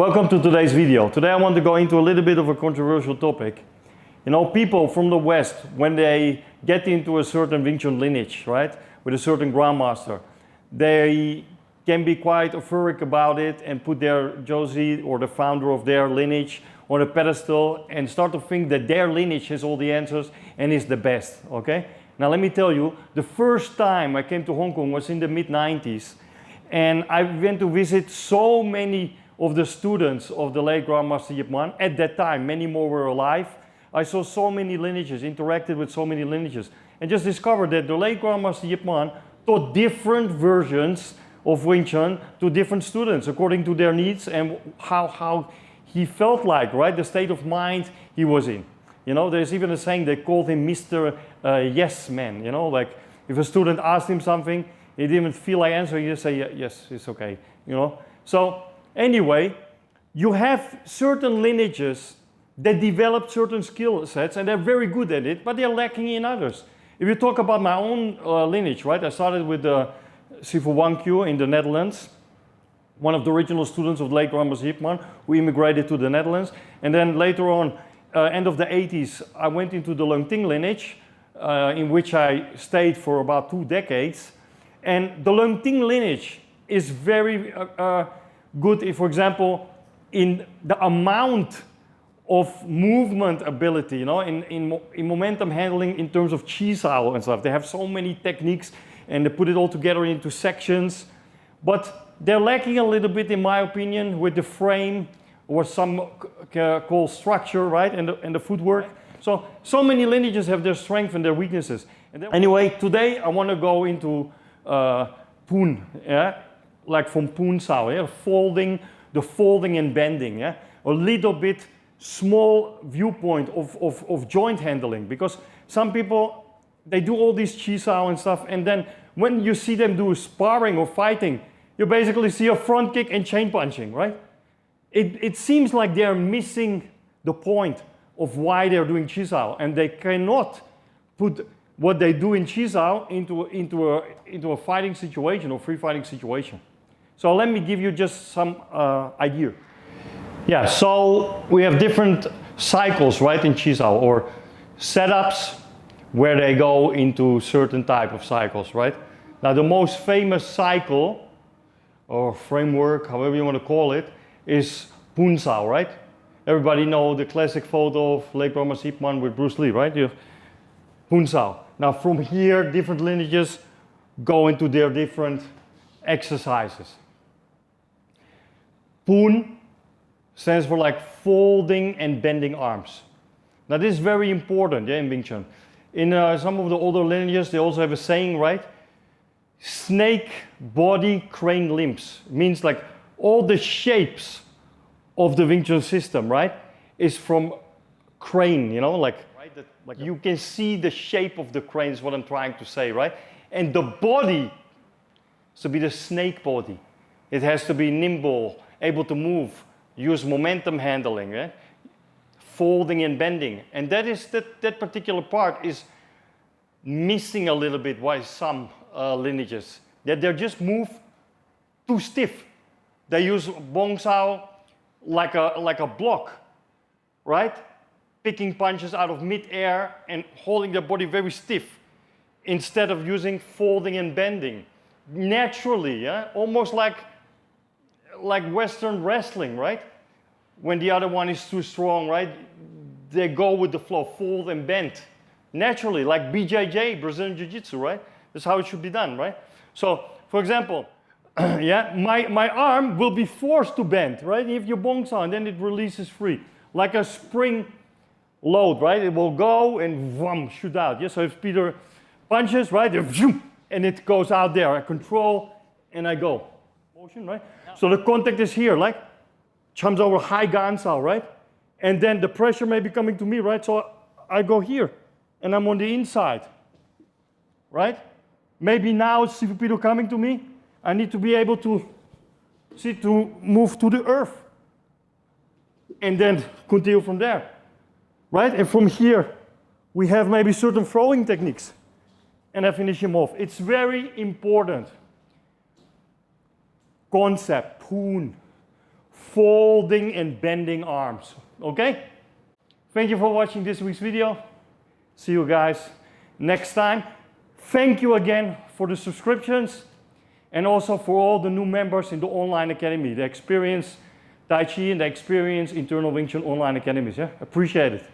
Welcome to today's video. Today I want to go into a little bit of a controversial topic. You know, people from the West, when they get into a certain Wing Chun lineage, right, with a certain grandmaster, they can be quite euphoric about it and put their Josie or the founder of their lineage on a pedestal and start to think that their lineage has all the answers and is the best, okay? Now let me tell you, the first time I came to Hong Kong was in the mid-90s, and I went to visit so many of the students of the late Grandmaster Yip Man. At that time, many more were alive. I saw so many lineages, interacted with so many lineages, and just discovered that the late Grandmaster Yip Man taught different versions of Wing Chun to different students according to their needs and how he felt like, right? The state of mind he was in. You know, there's even a saying they called him Mr. Yes Man. You know, like if a student asked him something, he didn't feel like answering, he just say, yes, it's okay. You know, so anyway, you have certain lineages that develop certain skill sets and they're very good at it, but they're lacking in others. If you talk about my own lineage, right? I started with Sifu Sergio in the Netherlands, one of the original students of the late Grandmaster Yip Man, who immigrated to the Netherlands. And then later on, end of the 80s, I went into the Leung Ting lineage, in which I stayed for about 2 decades. And the Leung Ting lineage is very good, if, for example, in the amount of movement ability, you know, in momentum handling in terms of chi sao and stuff. They have so many techniques and they put it all together into sections. But they're lacking a little bit, in my opinion, with the frame or some call structure, right, and the footwork. So many lineages have their strengths and their weaknesses. And anyway, today I want to go into Pun, yeah? Like from Pun Sao, yeah? The folding and bending, yeah? A little bit small viewpoint of joint handling, because some people, they do all these chi sao and stuff, and then when you see them do sparring or fighting, you basically see a front kick and chain punching, right? It seems like they're missing the point of why they're doing chi sao, and they cannot put what they do in chi sao into a fighting situation or free fighting situation. So let me give you just some idea. Yeah, so we have different cycles, right, in chi sao, or setups where they go into certain type of cycles, right? Now the most famous cycle or framework, however you want to call it, is Pun Sao, right? Everybody know the classic photo of late Grandmaster Yip Man with Bruce Lee, right? You have Pun Sao. Now from here, different lineages go into their different exercises. Pun stands for like folding and bending arms. Now this is very important, yeah, in Wing Chun. In some of the older lineages, they also have a saying, right? Snake body, crane limbs. It means like all the shapes of the Wing Chun system, right, is from crane, you know, like, right? Like you can see the shape of the crane is what I'm trying to say, right? And the body has to be the snake body. It has to be nimble, able to move, use momentum handling, eh? Folding and bending. And that particular part is missing a little bit by some lineages. That they're just moved too stiff. They use Bong Sao like a block, right? Picking punches out of mid-air and holding their body very stiff instead of using folding and bending. Naturally, yeah? Almost like Western wrestling, right? When the other one is too strong, right? They go with the flow, fold and bend. Naturally, like BJJ, Brazilian Jiu-Jitsu, right? That's how it should be done, right? So, for example, yeah, my arm will be forced to bend, right? If you bong sao, and then it releases free. Like a spring load, right? It will go and vroom, shoot out. Yeah, so if Peter punches, right? And it goes out there. I control and I go. Motion, right? So the contact is here, like comes over high gan sao, right? And then the pressure may be coming to me, right? So I go here and I'm on the inside, right? Maybe now it's Sifu Peter coming to me. I need to be able to move to the earth and then continue from there, right? And from here, we have maybe certain throwing techniques and I finish him off. It's very important concept, Pun, folding and bending arms. Okay? Thank you for watching this week's video. See you guys next time. Thank you again for the subscriptions and also for all the new members in the online academy, the experience Tai Chi and the experience internal Wing Chun online academies. Yeah? Appreciate it.